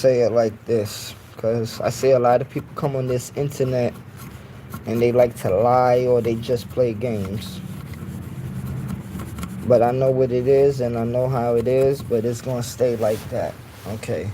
say it like this, because I see a lot of people come on this internet and they like to lie or they just play games. But I know what it is and I know how it is, but it's going to stay like that. Okay.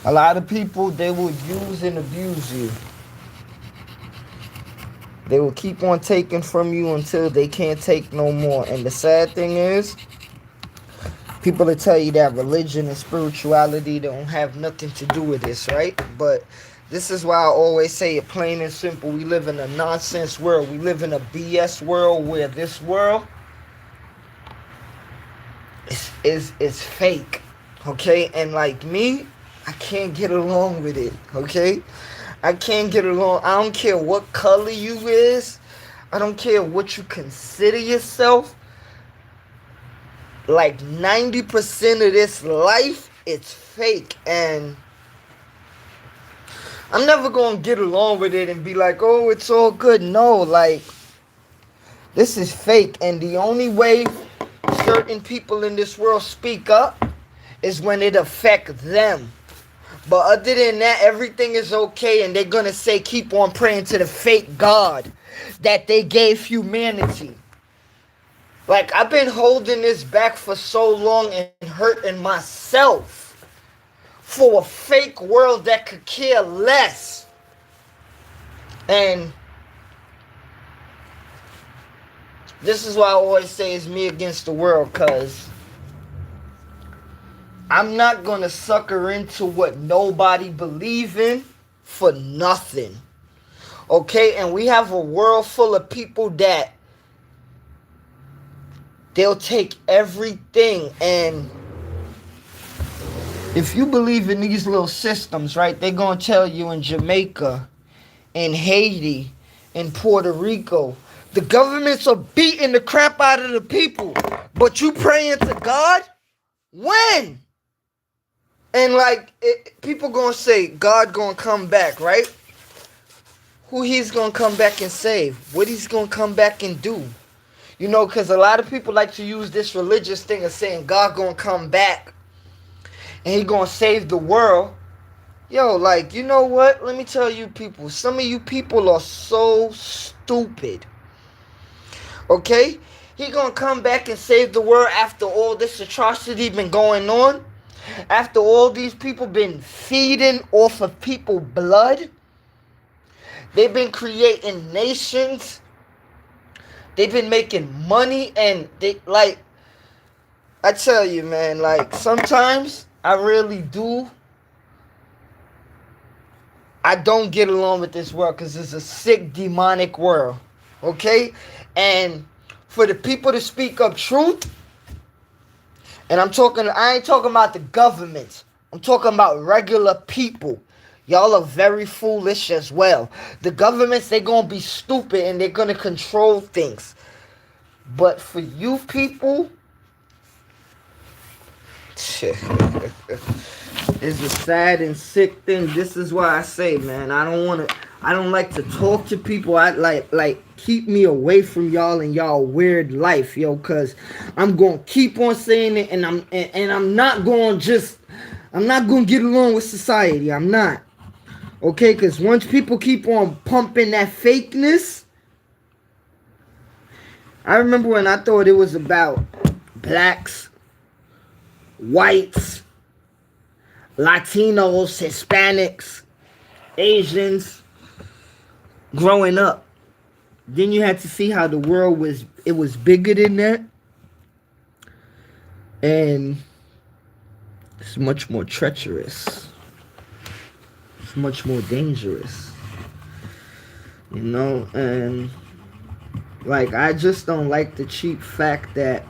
A lot of people, they will use and abuse you. They will keep on taking from you until they can't take no more. And the sad thing is, people will tell you that religion and spirituality don't have nothing to do with this, right? But this is why I always say it plain and simple. We live in a nonsense world. We live in a BS world where this world is fake, okay? And like me, I can't get along with it, okay? I can't get along. I don't care what color you is. I don't care what you consider yourself. Like 90% of this life, it's fake. And I'm never going to get along with it and be like, oh, it's all good. No, like, this is fake. And the only way certain people in this world speak up is when it affects them. But other than that, everything is okay. And they're going to say, keep on praying to the fake God that they gave humanity. Like, I've been holding this back for so long and hurting myself for a fake world that could care less. And this is why I always say it's me against the world, because I'm not going to sucker into what nobody believe in for nothing. Okay? And we have a world full of people that they'll take everything. And if you believe in these little systems, right, they're going to tell you in Jamaica, in Haiti, in Puerto Rico, the governments are beating the crap out of the people. But you praying to God? When? And like, people going to say, God going to come back, right? Who he's going to come back and save? What he's going to come back and do? You know, because a lot of people like to use this religious thing of saying God going to come back and he going to save the world. Yo, like, you know what? Let me tell you people. Some of you people are so stupid. Okay? He going to come back and save the world after all this atrocity been going on. After all these people been feeding off of people's blood. They've been creating nations. They've been making money. And they, like, I tell you, man, like, sometimes I really do. I don't get along with this world because it's a sick, demonic world. Okay? And for the people to speak up truth, and I ain't talking about the government. I'm talking about regular people. Y'all are very foolish as well. The governments, they're going to be stupid and they're going to control things. But for you people, it's a sad and sick thing. This is why I say, man, I don't like to talk to people. I like keep me away from y'all and y'all weird life, yo, cause I'm gonna keep on saying it, and I'm not gonna get along with society. I'm not. Okay, cause once people keep on pumping that fakeness, I remember when I thought it was about blacks, whites, Latinos, Hispanics, Asians growing up. Then you had to see how the world was bigger than that. And it's much more treacherous. It's much more dangerous. You know, and like, I just don't like the cheap fact that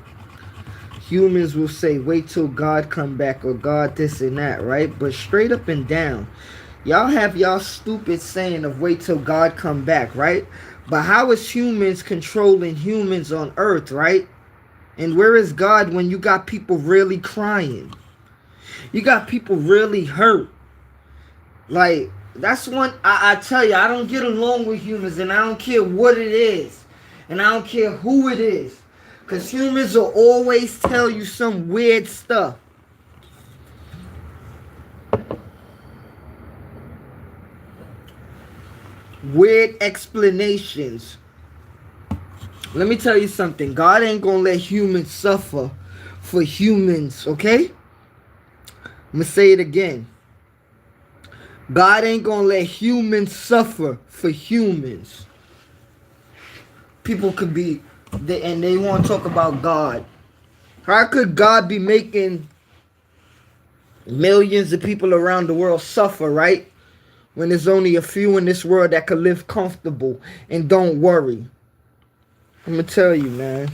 humans will say, wait till God come back, or God this and that, right? But straight up and down, y'all have y'all stupid saying of wait till God come back, right? But how is humans controlling humans on earth, right? And where is God when you got people really crying? You got people really hurt. Like, that's one, I tell you, I don't get along with humans, and I don't care what it is. And I don't care who it is. Because humans will always tell you some weird stuff. weird explanations. Let me tell you something. God ain't gonna let humans suffer for humans, okay? I'm gonna say it again. God ain't gonna let humans suffer for humans. People could be, and they want to talk about God. How could God be making millions of people around the world suffer, right? When there's only a few in this world that could live comfortable and don't worry. I'm gonna tell you, man.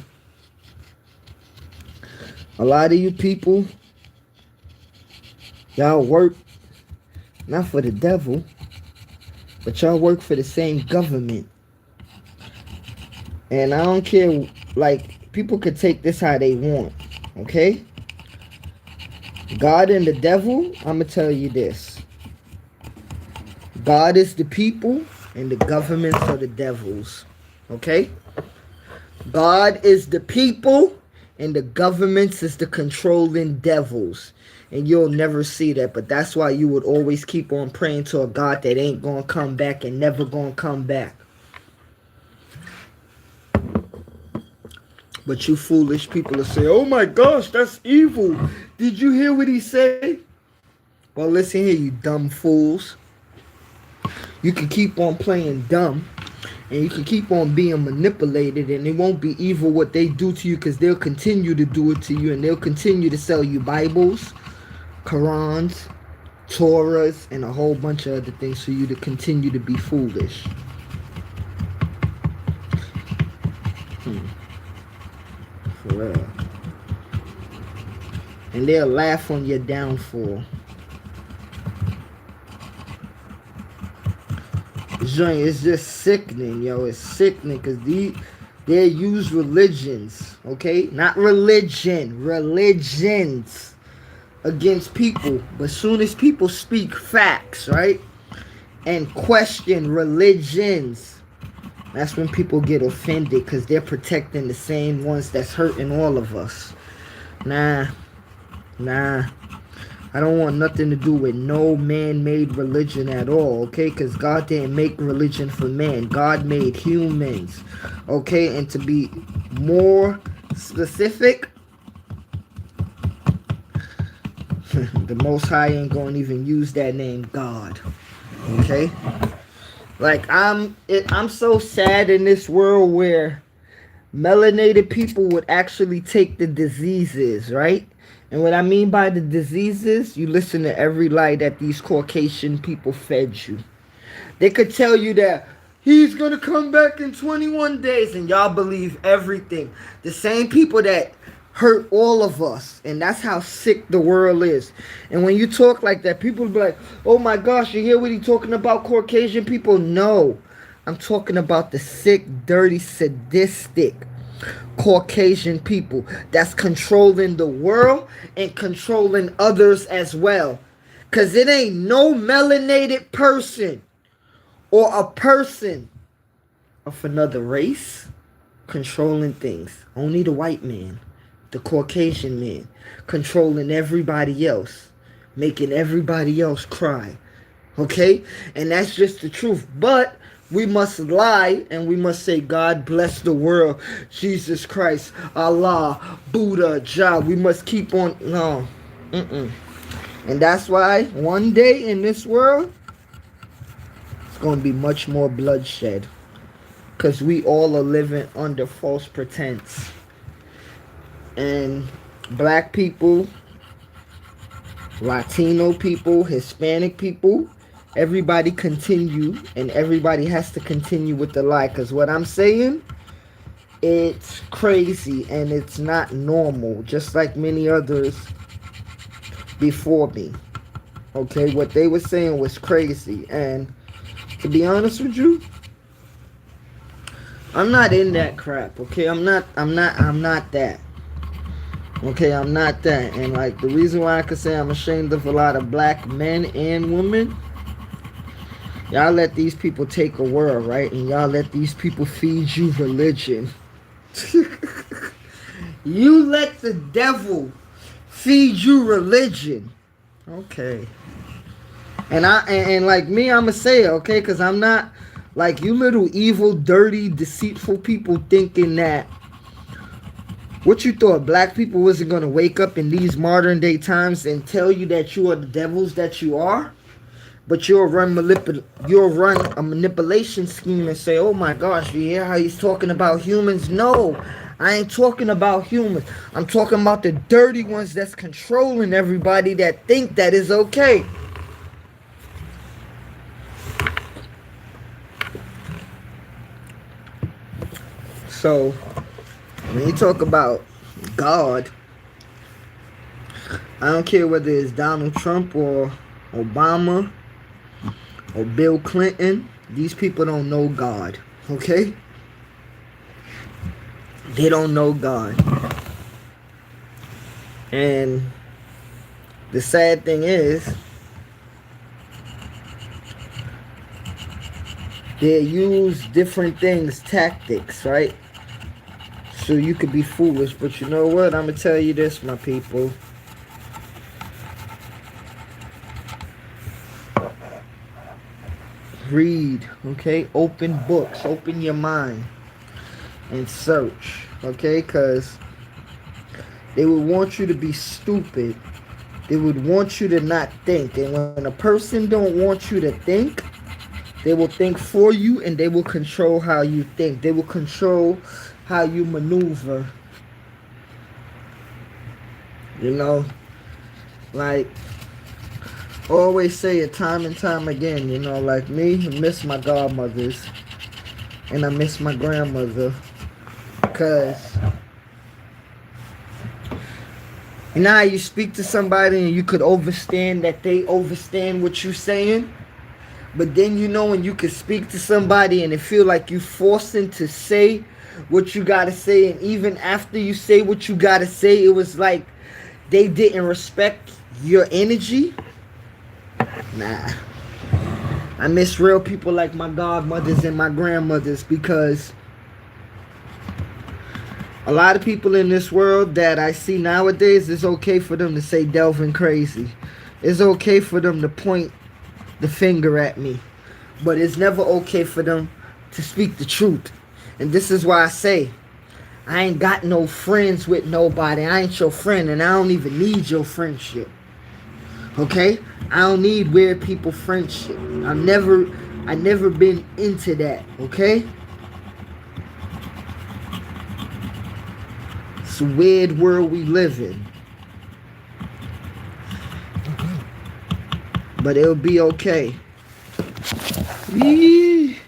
A lot of you people, y'all work not for the devil, but y'all work for the same government. And I don't care, like, people could take this how they want, okay? God and the devil, I'm gonna tell you this. God is the people and the governments are the devils, okay? God is the people and the governments is the controlling devils. And you'll never see that. But that's why you would always keep on praying to a God that ain't going to come back and never going to come back. But you foolish people will say, oh my gosh, that's evil. Did you hear what he said? Well, listen here, you dumb fools. You can keep on playing dumb. And you can keep on being manipulated, and it won't be evil what they do to you, because they'll continue to do it to you, and they'll continue to sell you Bibles, Qurans, Torahs, and a whole bunch of other things for you to continue to be foolish. For real. And they'll laugh on your downfall. It's just sickening, yo. It's sickening because they use religions, okay? Not religion, religions against people. But soon as people speak facts, right? And question religions, that's when people get offended because they're protecting the same ones that's hurting all of us. Nah. I don't want nothing to do with no man-made religion at all, okay? Because God didn't make religion for man. God made humans, okay? And to be more specific, the Most High ain't going to even use that name, God, okay? Like, I'm so sad in this world where melanated people would actually take the diseases, right? And what I mean by the diseases, you listen to every lie that these Caucasian people fed you. They could tell you that he's going to come back in 21 days, and y'all believe everything. The same people that hurt all of us, and that's how sick the world is. And when you talk like that, people will be like, oh my gosh, you hear what he's talking about, Caucasian people? No, I'm talking about the sick, dirty, sadistic Caucasian people that's controlling the world and controlling others as well. Because it ain't no melanated person or a person of another race controlling things. Only the white man, the Caucasian man, controlling everybody else, making everybody else cry. Okay? And that's just the truth. But we must lie and we must say, God bless the world, Jesus Christ, Allah, Buddha, Jah. We must keep on. No. And that's why one day in this world, it's going to be much more bloodshed. Because we all are living under false pretense. And black people, Latino people, Hispanic people, everybody continue, and everybody has to continue with the lie. Because what I'm saying, it's crazy and it's not normal, just like many others before me. Okay, what they were saying was crazy. And to be honest with you, I'm not in that crap. Okay, I'm not that. Okay, I'm not that. And like, the reason why I could say I'm ashamed of a lot of black men and women, y'all let these people take a world, right? And y'all let these people feed you religion. You let the devil feed you religion. Okay. And like me, I'ma say it, okay? Because I'm not Like, you little evil, dirty, deceitful people thinking that what you thought black people wasn't gonna wake up in these modern day times and tell you that you are the devils that you are? But you'll run a manipulation scheme and say, "Oh my gosh, you hear how he's talking about humans?" No, I ain't talking about humans. I'm talking about the dirty ones that's controlling everybody that think that is okay. So when you talk about God, I don't care whether it's Donald Trump or Obama or Bill Clinton. These people don't know God, okay? They don't know God. And the sad thing is, they use different things, tactics, right? So you could be foolish. But you know what? I'm going to tell you this, my people. Read, okay? Open books. Open your mind. And search, okay? Because they would want you to be stupid. They would want you to not think. And when a person don't want you to think, they will think for you and they will control how you think. They will control how you maneuver. You know, like, always say it time and time again, you know, like me, I miss my godmothers and I miss my grandmother, because you know how you speak to somebody and you could understand that they understand what you're saying, but then you know when you could speak to somebody and it feel like you forcing to say what you gotta say, and even after you say what you gotta say, it was like they didn't respect your energy. Nah. I miss real people like my godmothers and my grandmothers, because a lot of people in this world that I see nowadays, it's okay for them to say Delvin crazy. It's okay for them to point the finger at me. But it's never okay for them to speak the truth. And this is why I say, I ain't got no friends with nobody. I ain't your friend, and I don't even need your friendship. Okay? I don't need weird people friendship. I never been into that, okay? It's a weird world we live in. But it'll be okay. Yee.